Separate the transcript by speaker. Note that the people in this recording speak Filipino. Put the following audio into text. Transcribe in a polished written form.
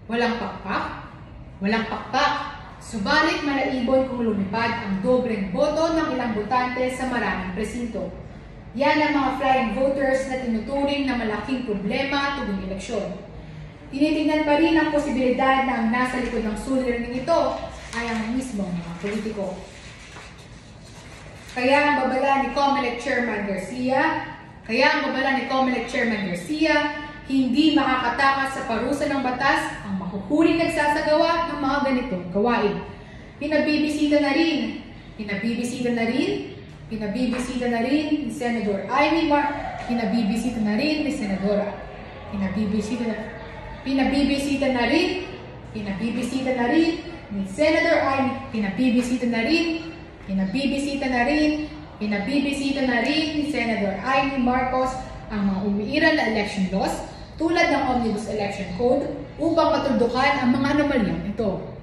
Speaker 1: Walang pakpak? Walang pakpak. Subalit malaibon kung lumipad ang dobreng boto ng ilang botante sa maraming presinto. Yan ang mga flying voters na tinuturing na malaking problema tuwing eleksyon. Tinitingnan pa rin ang posibilidad na ang nasa likod ng suliraning ito ay ang mismong mga politiko. Kaya ang babala ni COMELEC Chairman Garcia, hindi makakatakas sa parusa ng batas ang makukuring nagsasagawa ng mga ganitong gawain. Pinabibisita na rin ni Senador Amy pinabibisita na rin ni Senadora. Pinabibisita na rin ni Senator Amy, pinabibisita na rin ni Senator Amy Marcos ang mga umiiral na election laws tulad ng Omnibus Election Code upang matuldukan ang mga anomalyang ito.